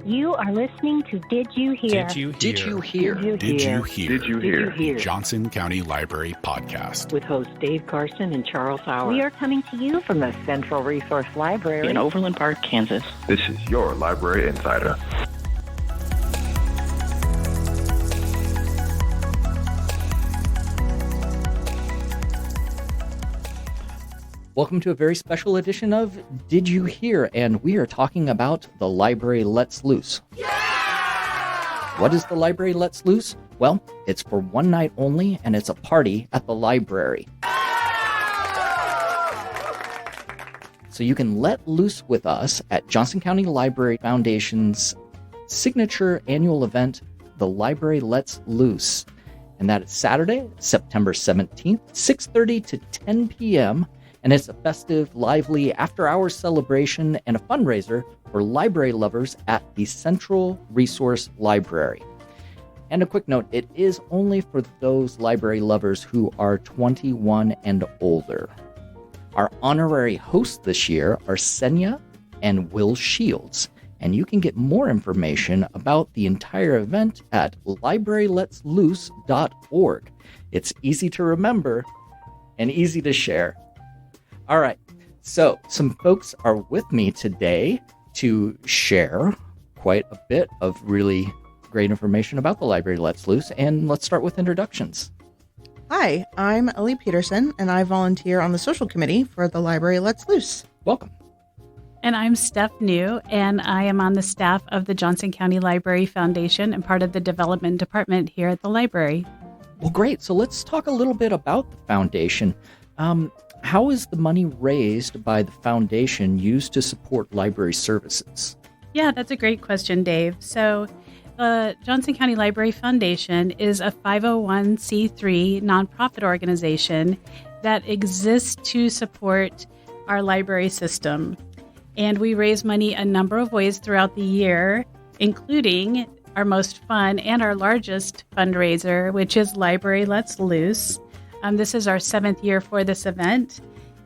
You are listening to Did You Hear? Did you Did you hear? hear? Did you hear? Did you hear? Johnson County Library Podcast. With hosts Dave Carson and Charles Howard. We are coming to you from the Central Resource Library in Overland Park, Kansas. This is your Library Insider. Welcome to a very special edition of Did You Hear? And we are talking about the Library Lets Loose. Yeah! What is the Library Lets Loose? Well, it's for one night only, and it's a party at the library. So you can let loose with us at Johnson County Library Foundation's signature annual event, the Library Lets Loose. And that is Saturday, September 17th, 6:30 to 10 p.m., and it's a festive, lively after-hours celebration and a fundraiser for library lovers at the Central Resource Library. And a quick note, it is only for those library lovers who are 21 and older. Our honorary hosts this year are Senia and Will Shields, and you can get more information about the entire event at libraryletsloose.org. It's easy to remember and easy to share. All right, so some folks are with me today to share quite a bit of really great information about the Library Lets Loose, and let's start with introductions. Hi, I'm Ellie Peterson, and I volunteer on the social committee for the Library Lets Loose. Welcome. And I'm Steph New, and I am on the staff of the Johnson County Library Foundation and part of the development department here at the library. Well, great. So let's talk a little bit about the foundation. How is the money raised by the foundation used to support library services? Yeah, that's a great question, Dave. So the Johnson County Library Foundation is a 501c3 nonprofit organization that exists to support our library system. And we raise money a number of ways throughout the year, including our most fun and our largest fundraiser, which is Library Lets Loose. This is our 7th year for this event.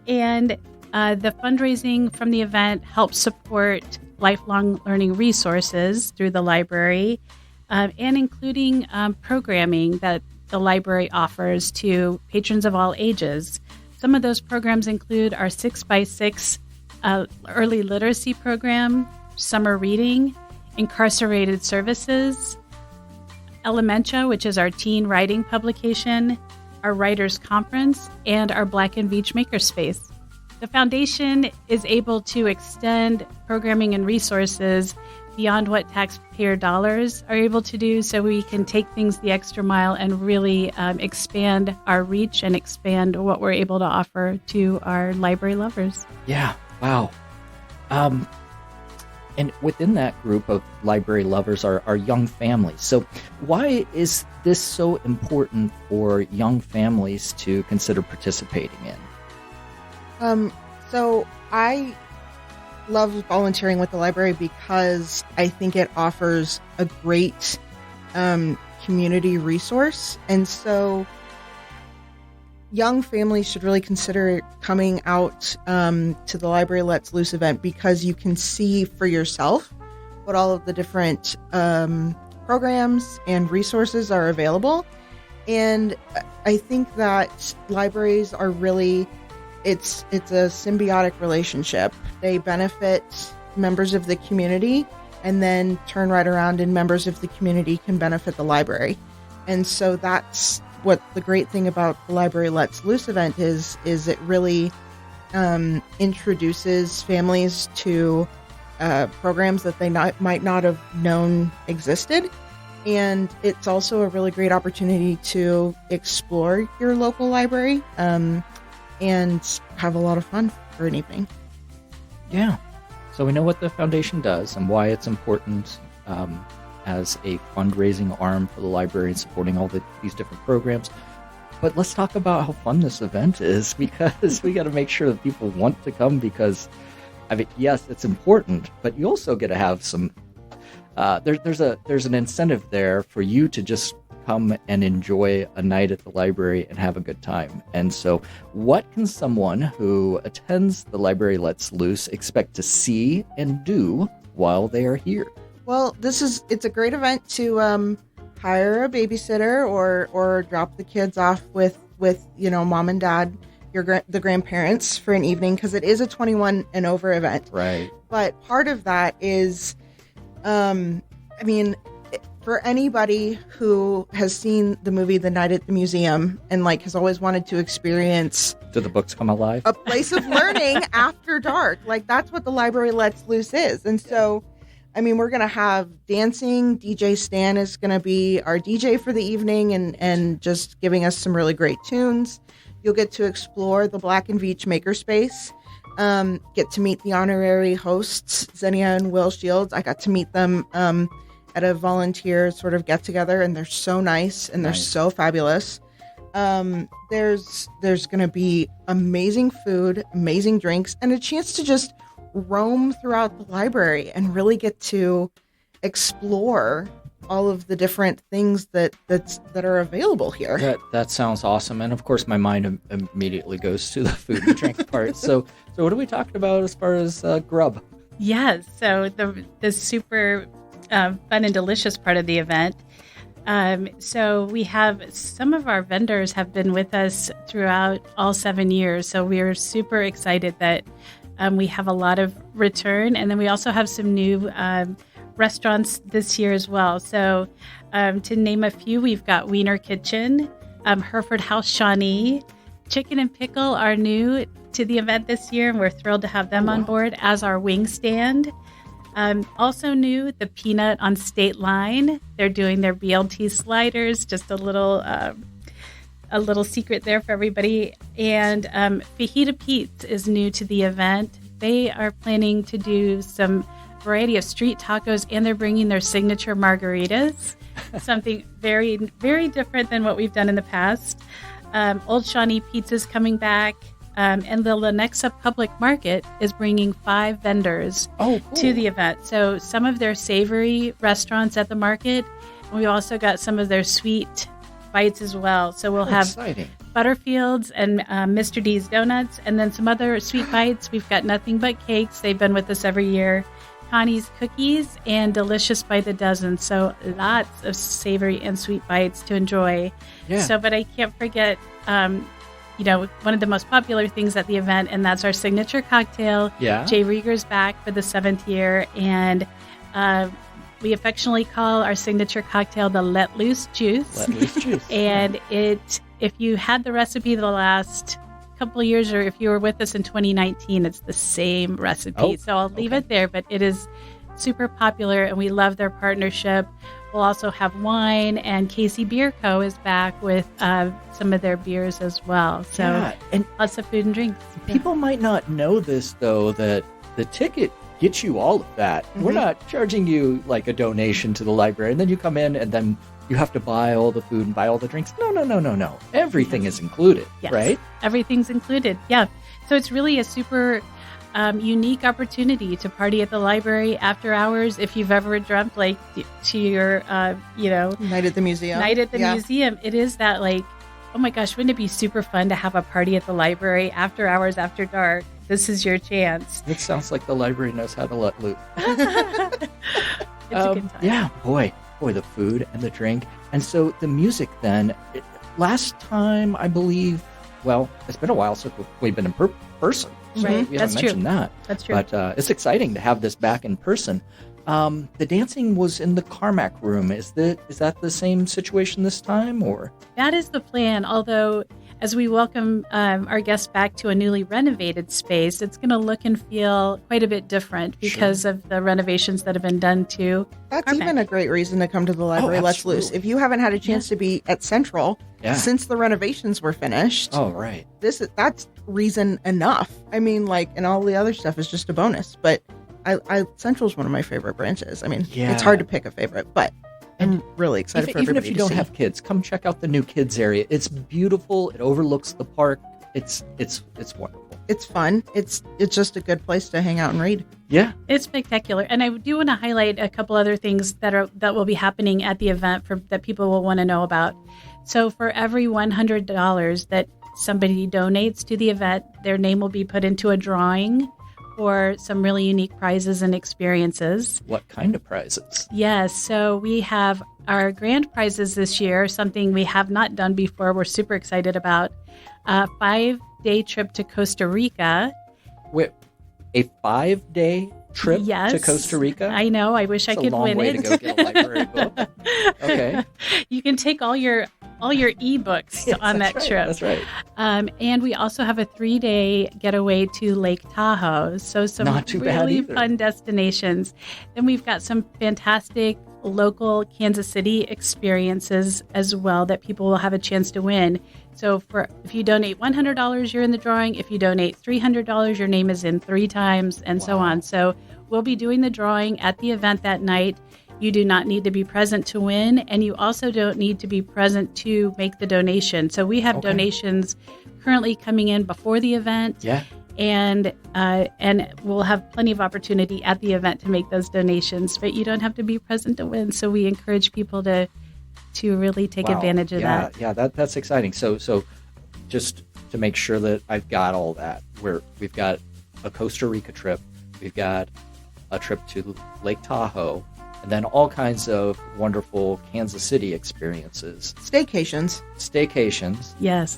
And the fundraising from the event helps support lifelong learning resources through the library, and including programming that the library offers to patrons of all ages. Some of those programs include our 6x6 early literacy program, summer reading, incarcerated services, Elementia, which is our teen writing publication, our Writers Conference, and our Black and Veatch MakerSpace. The foundation is able to extend programming and resources beyond what taxpayer dollars are able to do, so we can take things the extra mile and really expand our reach and expand what we're able to offer to our library lovers. Yeah, wow. And within that group of library lovers are young families. So why is this so important for young families to consider participating in? So I love volunteering with the library because I think it offers a great community resource. And so young families should really consider coming out to the Library Lets Loose event because you can see for yourself what all of the different programs and resources are available. And I think that libraries are really, it's a symbiotic relationship. They benefit members of the community and then turn right around and members of the community can benefit the library. And so that's what the great thing about the Library Lets Loose event is it really introduces families to programs that they might not have known existed. And it's also a really great opportunity to explore your local library and have a lot of fun for an evening. Yeah. So we know what the foundation does and why it's important as a fundraising arm for the library and supporting all these different programs. But let's talk about how fun this event is, because we got to make sure that people want to come, because, I mean, yes, it's important, but you also get to have some, there's an incentive there for you to just come and enjoy a night at the library and have a good time. And so what can someone who attends the Library Lets Loose expect to see and do while they are here? Well, it's a great event to hire a babysitter or drop the kids off with mom and dad, the grandparents for an evening, because it is a 21 and over event. Right. But part of that is, for anybody who has seen the movie The Night at the Museum and has always wanted to experience Do the books come alive? a place of learning after dark, that's what the Library Lets Loose is. And so, we're going to have dancing. DJ Stan is going to be our DJ for the evening and just giving us some really great tunes. You'll get to explore the Black and Veatch Makerspace. Get to meet the honorary hosts, Senia and Will Shields. I got to meet them at a volunteer sort of get together, and they're so nice and they're so fabulous. There's going to be amazing food, amazing drinks, and a chance to just roam throughout the library and really get to explore all of the different things that are available here. That sounds awesome. And of course, my mind immediately goes to the food and drink part. So what are we talking about as far as grub? Yes. So the super fun and delicious part of the event. So we have some of our vendors have been with us throughout all 7 years. So we are super excited that we have a lot of return. And then we also have some new restaurants this year as well. So to name a few, we've got Wiener Kitchen, Hereford House Shawnee, Chicken and Pickle are new to the event this year, and we're thrilled to have them on board as our wing stand. Also new, the Peanut on State Line. They're doing their BLT sliders, just a little secret there for everybody. And Fajita Pete's is new to the event. They are planning to do some variety of street tacos, and they're bringing their signature margaritas, something very, very different than what we've done in the past. Old Shawnee Pizza's coming back. And the Lenexa Public Market is bringing 5 vendors to the event. So some of their savory restaurants at the market. And we also got some of their sweet bites as well. So we'll have Butterfields and Mr. D's Donuts, and then some other sweet bites. We've got Nothing But Cakes. They've been with us every year. Connie's Cookies and Delicious by the Dozen. So lots of savory and sweet bites to enjoy. Yeah. So, but I can't forget one of the most popular things at the event, and that's our signature cocktail. Yeah. Jay Rieger's back for the 7th year, and we affectionately call our signature cocktail the Let Loose Juice. Let Loose Juice. And if you had the recipe the last couple of years, or if you were with us in 2019, it's the same recipe. So I'll leave it there, but it is super popular, and we love their partnership. We'll also have wine, and Casey Beer Co. is back with some of their beers as well. So and lots of food and drinks. People might not know this, though, that the ticket gets you all of that. Mm-hmm. We're not charging you like a donation to the library, and then you come in and then you have to buy all the food and buy all the drinks. No. Everything is included, right? Everything's included, yeah. So it's really a super unique opportunity to party at the library after hours. If you've ever dreamt to your, Night at the Museum. Museum, it is that oh my gosh, wouldn't it be super fun to have a party at the library after hours, after dark? This is your chance. It sounds like the library knows how to let loose. It's a good time. Yeah, boy, the food and the drink. And so the music then, last time, I believe, well, it's been a while since we've been in person. Right, we haven't mentioned that. That's true. But it's exciting to have this back in person. The dancing was in the Carmack room. Is that the same situation this time, or? That is the plan, although as we welcome our guests back to a newly renovated space, it's going to look and feel quite a bit different because of the renovations that have been done to That's Carmack. Even a great reason to come to the library. Let's Loose. If you haven't had a chance to be at Central since the renovations were finished, that's reason enough. And all the other stuff is just a bonus. But Central's one of my favorite branches. It's hard to pick a favorite, but I'm really excited for everybody to see. Even if you don't have kids, come check out the new kids area. It's beautiful. It overlooks the park. It's wonderful. It's fun. It's just a good place to hang out and read. Yeah, it's spectacular. And I do want to highlight a couple other things that will be happening at the event that people will want to know about. So for every $100 that somebody donates to the event, their name will be put into a drawing for some really unique prizes and experiences. What kind of prizes? Yes, so we have our grand prizes this year, something we have not done before. We're super excited about. A 5-day trip to Costa Rica. Wait, a 5-day trip Yes. to Costa Rica? I know. I wish I could win way it. to go get a library book. Okay. You can take all your ebooks Yes, on that that's right, trip. That's right. And we also have a 3-day getaway to Lake Tahoe. So some Not too bad really either. fun destinations. Then we've got some fantastic local Kansas City experiences as well that people will have a chance to win. So if you donate $100, you're in the drawing. If you donate $300, your name is in 3 times, and so on. So we'll be doing the drawing at the event that night. You do not need to be present to win, and you also don't need to be present to make the donation. So we have donations currently coming in before the event. Yeah. And we'll have plenty of opportunity at the event to make those donations, but you don't have to be present to win. So we encourage people to really take advantage of that. Yeah, that's exciting. So just to make sure that I've got all that, we've got a Costa Rica trip, we've got a trip to Lake Tahoe, and then all kinds of wonderful Kansas City experiences. Staycations. Yes.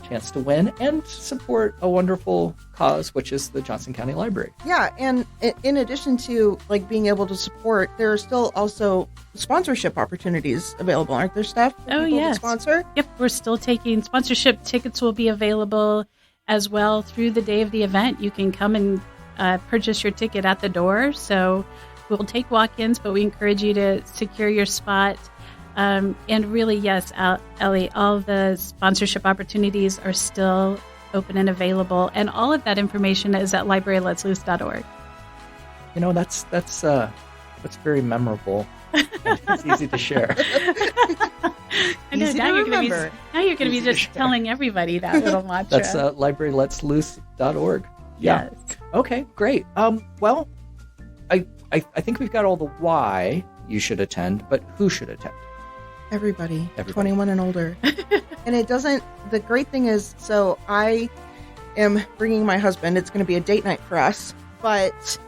Chance to win and support a wonderful cause, which is the Johnson County Library. Yeah, and in addition to like being able to support, there are still also sponsorship opportunities available, aren't there, Steph? for Oh, people to yes. sponsor? Yep, we're still taking sponsorship. Tickets will be available as well through the day of the event. You can come and purchase your ticket at the door. So we'll take walk-ins, but we encourage you to secure your spot. And really, yes, Ellie, all the sponsorship opportunities are still open and available. And all of that information is at libraryletsloose.org. You know, that's very memorable. It's easy to share. I know, Easy now to you're going remember. to be Easy to just share. telling everybody that little mantra. That's libraryletsloose.org. Yeah. Yes. Okay, great. Well, I think we've got all the why you should attend, but who should attend? Everybody, Everybody. 21 and older. And the great thing is, so I am bringing my husband. It's going to be a date night for us. But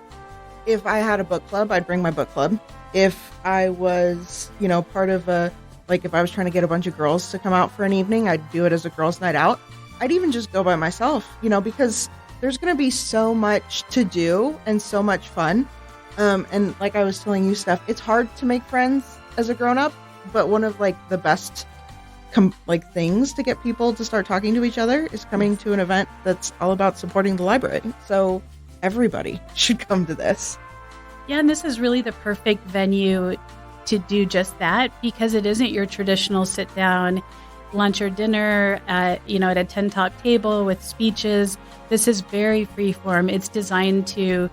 if I had a book club, I'd bring my book club. If I was, part of if I was trying to get a bunch of girls to come out for an evening, I'd do it as a girls' night out. I'd even just go by myself, because there's going to be so much to do and so much fun. And like I was telling you, Steph, it's hard to make friends as a grown-up. But one of the best things to get people to start talking to each other is coming to an event that's all about supporting the library. So everybody should come to this. Yeah, and this is really the perfect venue to do just that, because it isn't your traditional sit down lunch or dinner at a 10 top table with speeches. This is very free form. It's designed to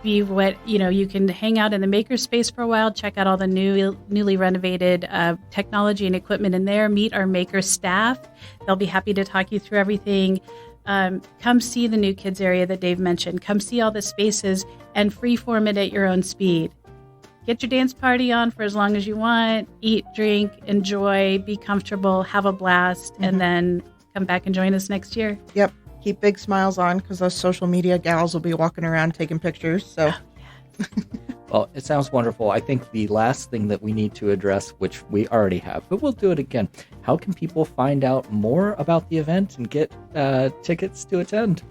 be what you can hang out in the MakerSpace for a while, check out all the newly renovated technology and equipment in there, meet our Maker staff. They'll be happy to talk you through everything. Come see the new kids area that Dave mentioned. Come see all the spaces and freeform it at your own speed. Get your dance party on for as long as you want. Eat, drink, enjoy, be comfortable, have a blast, and then come back and join us next year. Yep. Keep big smiles on, because those social media gals will be walking around taking pictures. So, Well, it sounds wonderful. I think the last thing that we need to address, which we already have, but we'll do it again. How can people find out more about the event and get tickets to attend?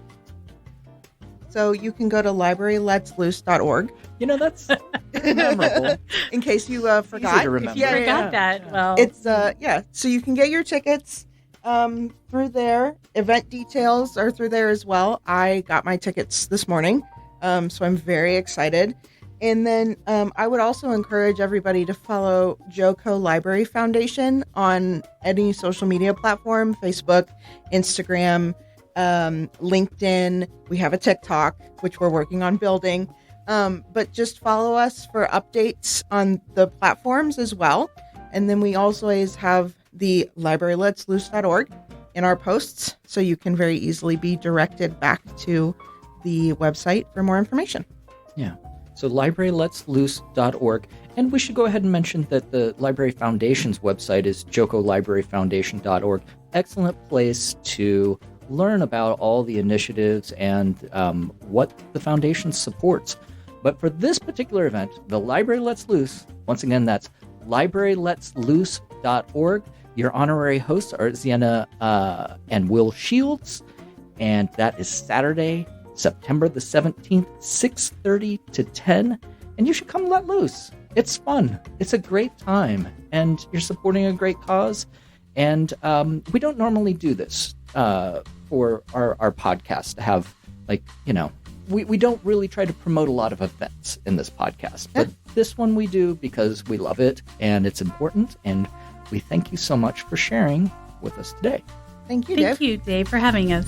So you can go to libraryletsloose.org. That's memorable. In case you forgot. Easy to remember. If you forgot that, well, It's so you can get your tickets through there. Event details are through there as well. I got my tickets this morning, so I'm very excited. And then I would also encourage everybody to follow JoCo Library Foundation on any social media platform: Facebook, Instagram, LinkedIn. We have a TikTok, which we're working on building. But just follow us for updates on the platforms as well. And then we also always have the libraryletsloose.org in our posts, so you can very easily be directed back to the website for more information. Yeah. So libraryletsloose.org. And we should go ahead and mention that the Library Foundation's website is jocolibraryfoundation.org. Excellent place to learn about all the initiatives and what the foundation supports. But for this particular event, the Library Lets Loose, once again, that's libraryletsloose.org. Your honorary hosts are Senia and Will Shields, and that is Saturday, September the 17th, 6:30 to 10, and you should come let loose. It's fun. It's a great time, and you're supporting a great cause, and we don't normally do this for our podcast to have, we don't really try to promote a lot of events in this podcast, but this one we do because we love it and it's important, and we thank you so much for sharing with us today. Thank you, Dave. Thank you, Dave, for having us.